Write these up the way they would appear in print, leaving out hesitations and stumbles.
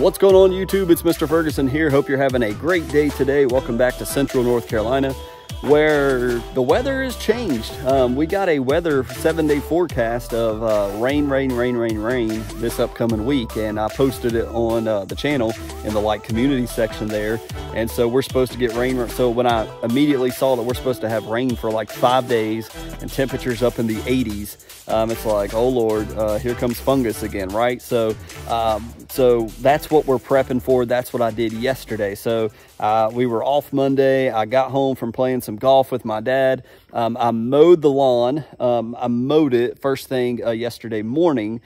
What's going on YouTube? It's Mr. Ferguson here. Hope you're having a great day today. Welcome back to Central North Carolina, where the weather has changed. We got a weather 7-day forecast of rain this upcoming week, and I posted it on the channel in the community section there. And so we're supposed to get rain. So when I immediately saw that we're supposed to have rain for like 5 days and temperatures up in the 80s, it's like, oh Lord, here comes fungus again, right? So that's what we're prepping for. That's what I did yesterday. So we were off Monday. I got home from playing some golf with my dad. I mowed the lawn. I mowed it first thing yesterday morning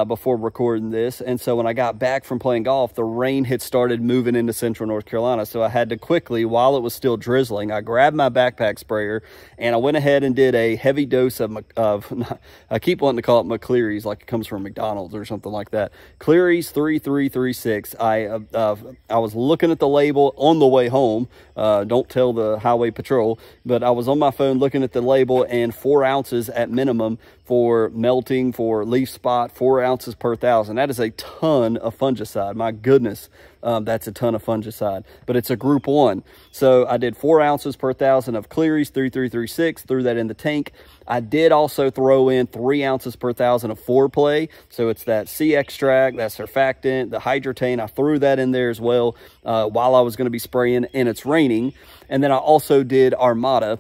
before recording this. And so when I got back from playing golf, the rain had started moving into Central North Carolina. So I had to quickly, while it was still drizzling, I grabbed my backpack sprayer and I went ahead and did a heavy dose of I keep wanting to call it McCleary's, like it comes from McDonald's or something like that. Cleary's 3336. I was looking at the label on the way home. Don't tell the highway patrol, but I was on my phone looking at the label, and 4 ounces at minimum for melting, for leaf spot, 4 ounces per 1,000. That is a ton of fungicide. My goodness, that's a ton of fungicide, but it's a group 1. So I did 4 ounces per 1,000 of Cleary's 3336, threw that in the tank. I did also throw in 3 ounces per 1,000 of Foreplay. So it's that C extract, that surfactant, the hydrotane. I threw that in there as well while I was going to be spraying, and it's raining. And then I also did Armada,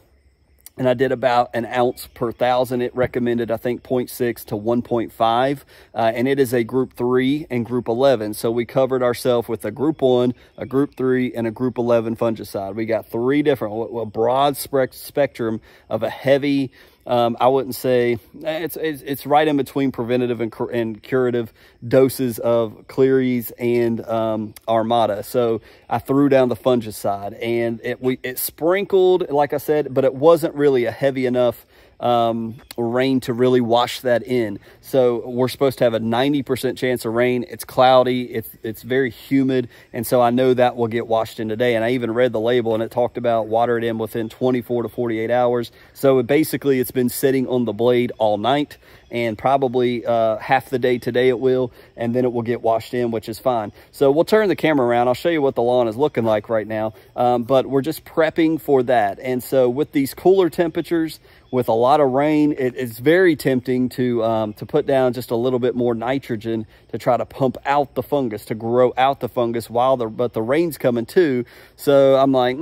and I did about an ounce per 1,000. It recommended, I think, 0.6 to 1.5, and it is a group 3 and group 11. So we covered ourselves with a group 1, a group 3, and a group 11 fungicide. We got 3 different, a broad spectrum of a heavy, I wouldn't say, it's right in between preventative and curative doses of Cleary's and Armada. So I threw down the fungicide, and it sprinkled, like I said, but it wasn't really a heavy enough rain to really wash that in. So we're supposed to have a 90% chance of rain. It's cloudy, it's very humid, and so I know that will get washed in today. And I even read the label, and it talked about water it in within 24 to 48 hours. So basically it's been sitting on the blade all night, and probably half the day today it will, and then it will get washed in, which is fine. So we'll turn the camera around. I'll show you what the lawn is looking like right now, but we're just prepping for that. And so with these cooler temperatures, with a lot of rain, it's very tempting to put down just a little bit more nitrogen to try to pump out the fungus, to grow out the fungus but the rain's coming too. So I'm like,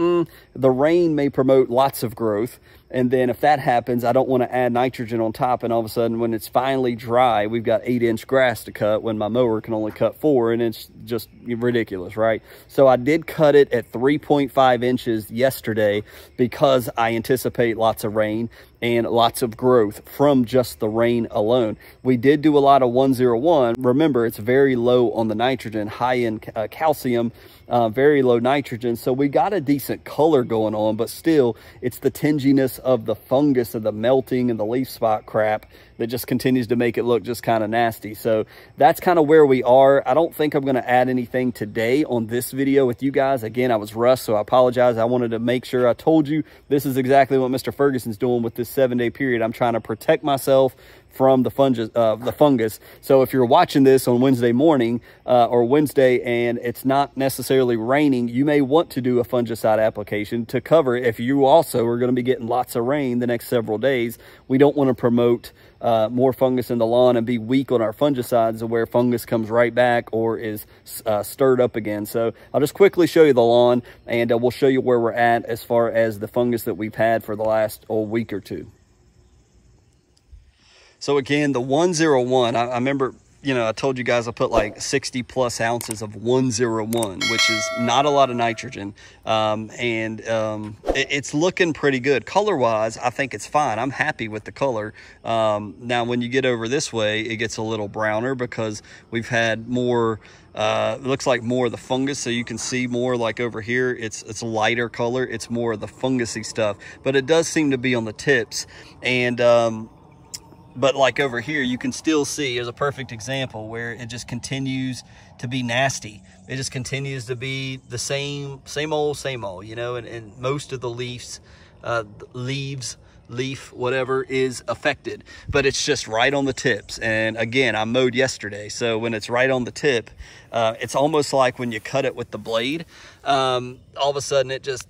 the rain may promote lots of growth. And then if that happens, I don't want to add nitrogen on top. And all of a sudden, when it's finally dry, we've got 8-inch grass to cut when my mower can only cut 4, and it's just ridiculous, right? So I did cut it at 3.5 inches yesterday because I anticipate lots of rain and lots of growth from just the rain alone. We did do a lot of 101. Remember, it's very low on the nitrogen, high in calcium, very low nitrogen. So we got a decent color going on, but still it's the tinginess of the fungus and the melting and the leaf spot crap that just continues to make it look just kind of nasty. So that's kind of where we are. I don't think I'm going to add anything today on this video with you guys. Again, I was rushed, so I apologize. I wanted to make sure I told you this is exactly what Mr. Ferguson's doing with this 7-day period. I'm trying to protect myself from the fungus. So if you're watching this on Wednesday morning or Wednesday and it's not necessarily raining, you may want to do a fungicide application to cover it. If you also are going to be getting lots of rain the next several days, we don't want to promote more fungus in the lawn and be weak on our fungicides where fungus comes right back or is stirred up again. So I'll just quickly show you the lawn, and we'll show you where we're at as far as the fungus that we've had for the last week or two. So again, the 101, I remember, I told you guys I put like 60 plus ounces of 101, which is not a lot of nitrogen. It's looking pretty good. Color wise, I think it's fine. I'm happy with the color. Now, when you get over this way, it gets a little browner because we've had more, it looks like more of the fungus. So you can see more like over here, it's a lighter color. It's more of the fungusy stuff, but it does seem to be on the tips. And, but like over here, you can still see, here's a perfect example where it just continues to be nasty. It just continues to be the same old, and most of the leaves leaf, whatever is affected, but it's just right on the tips. And again, I mowed yesterday, so when it's right on the tip, it's almost like when you cut it with the blade, all of a sudden it just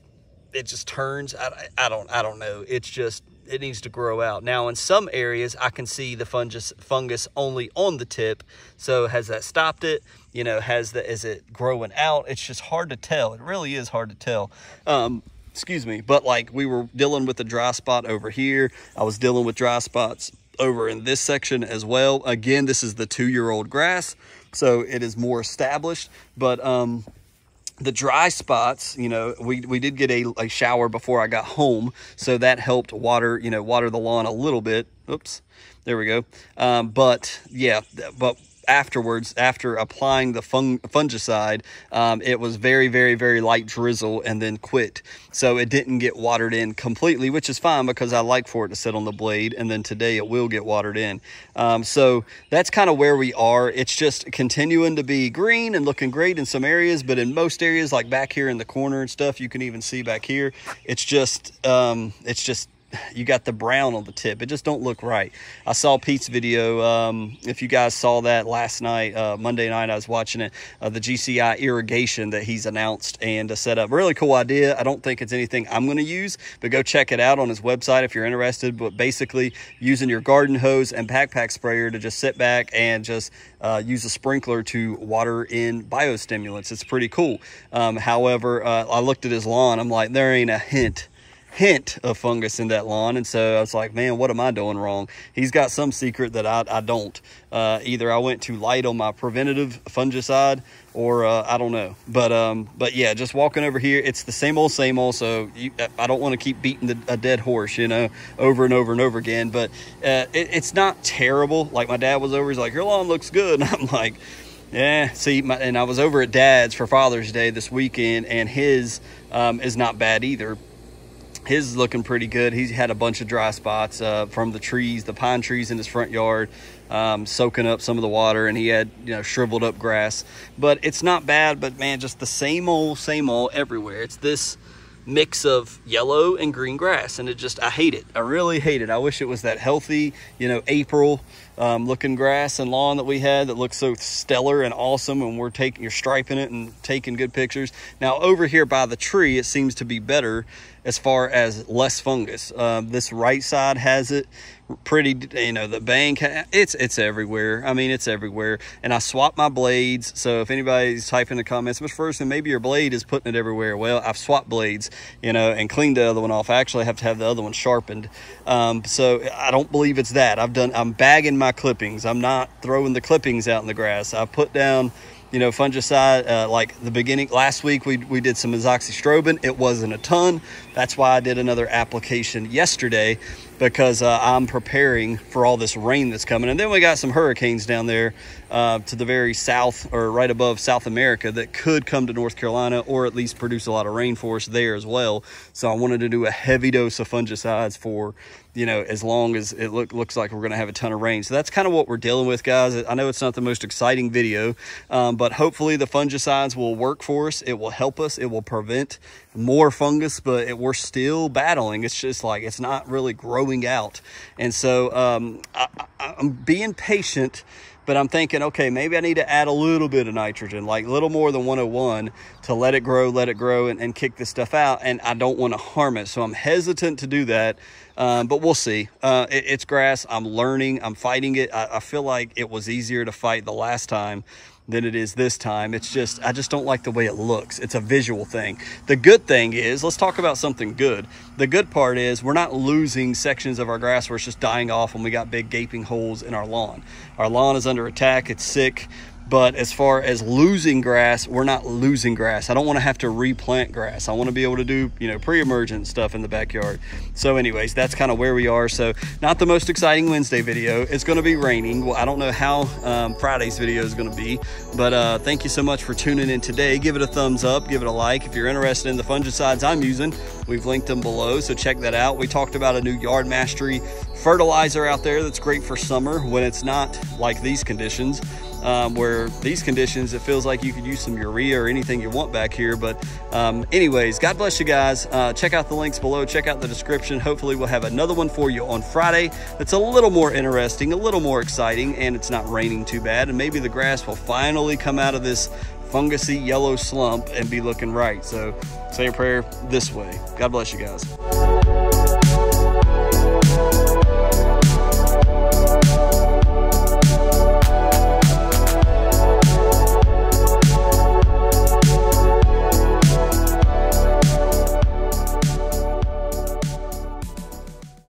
turns. I don't know. It needs to grow out. Now in some areas I can see the fungus only on the tip. So has that stopped it? You know, is it growing out? It's just hard to tell. It really is hard to tell. Excuse me, but like we were dealing with a dry spot over here. I was dealing with dry spots over in this section as well. Again, this is the 2-year-old grass, so it is more established, but the dry spots, you know, we did get a shower before I got home, so that helped water the lawn a little bit. Oops, there we go. But yeah, but afterwards, after applying the fungicide, it was very, very, very light drizzle and then quit. So it didn't get watered in completely, which is fine because I like for it to sit on the blade, and then today it will get watered in. So that's kind of where we are. It's just continuing to be green and looking great in some areas, but in most areas, like back here in the corner and stuff, you can even see back here, it's just you got the brown on the tip. It just don't look right. I saw Pete's video. If you guys saw that last night, Monday night, I was watching it, the GCI irrigation that he's announced and set up. Really cool idea. I don't think it's anything I'm going to use, but go check it out on his website if you're interested. But basically using your garden hose and backpack sprayer to just sit back and just use a sprinkler to water in biostimulants. It's pretty cool. However, I looked at his lawn. I'm like, there ain't a hint of fungus in that lawn, and so I was like, man, what am I doing wrong? He's got some secret that I don't. Either I went too light on my preventative fungicide, or I don't know. But yeah, just walking over here, it's the same old, so I don't want to keep beating a dead horse, you know, over and over and over again. But it's not terrible. Like my dad was over, he's like, your lawn looks good, and I'm like, yeah, see, and I was over at Dad's for Father's Day this weekend, and his is not bad either. His is looking pretty good. He's had a bunch of dry spots from the trees, the pine trees in his front yard, soaking up some of the water, and he had, you know, shriveled up grass. But it's not bad, but man, just the same old everywhere. It's this mix of yellow and green grass, and I hate it. I really hate it. I wish it was that healthy, you know, April looking grass and lawn that we had that looks so stellar and awesome, and you're striping it and taking good pictures. Now over here by the tree, it seems to be better as far as less fungus. This right side has it pretty, you know, the bank, it's everywhere. I mean, it's everywhere. And I swapped my blades. So if anybody's typing in the comments, Mr. Ferguson, maybe your blade is putting it everywhere. Well, I've swapped blades, you know, and cleaned the other one off. I actually have to have the other one sharpened. So I don't believe it's that. I'm bagging my clippings. I'm not throwing the clippings out in the grass. I put down, you know, fungicide, like the beginning last week, we did some azoxystrobin. It wasn't a ton. That's why I did another application yesterday, because I'm preparing for all this rain that's coming. And then we got some hurricanes down there to the very south, or right above South America, that could come to North Carolina, or at least produce a lot of rainforest there as well. So I wanted to do a heavy dose of fungicides for, you know, as long as it looks like we're going to have a ton of rain. So that's kind of what we're dealing with, guys. I know it's not the most exciting video, but hopefully the fungicides will work for us. It will help us. It will prevent more fungus, but we're still battling. It's just like, it's not really growing out. And so I'm being patient, but I'm thinking, okay, maybe I need to add a little bit of nitrogen, like a little more than 101, to let it grow and kick this stuff out. And I don't want to harm it. So I'm hesitant to do that. But we'll see. It's grass. I'm learning. I'm fighting it. I feel like it was easier to fight the last time than it is this time. It's just, I just don't like the way it looks. It's a visual thing. The good thing is, let's talk about something good. The good part is we're not losing sections of our grass where it's just dying off when we got big gaping holes in our lawn. Our lawn is under attack. It's sick. But as far as losing grass, we're not losing grass. I don't want to have to replant grass. I want to be able to do, you know, pre-emergent stuff in the backyard. So anyways, that's kind of where we are. So not the most exciting Wednesday video. It's going to be raining. Well, I don't know how Friday's video is going to be, but thank you so much for tuning in today. Give it a thumbs up, give it a like. If you're interested in the fungicides I'm using, we've linked them below, so check that out. We talked about a new Yard Mastery fertilizer out there that's great for summer when it's not like these conditions. where these conditions, it feels like you could use some urea or anything you want back here. But anyways, God bless you guys. Check out the links below, check out the description. Hopefully we'll have another one for you on Friday that's a little more interesting, a little more exciting, and it's not raining too bad, and maybe the grass will finally come out of this fungusy yellow slump and be looking right. So say a prayer this way. God bless you guys.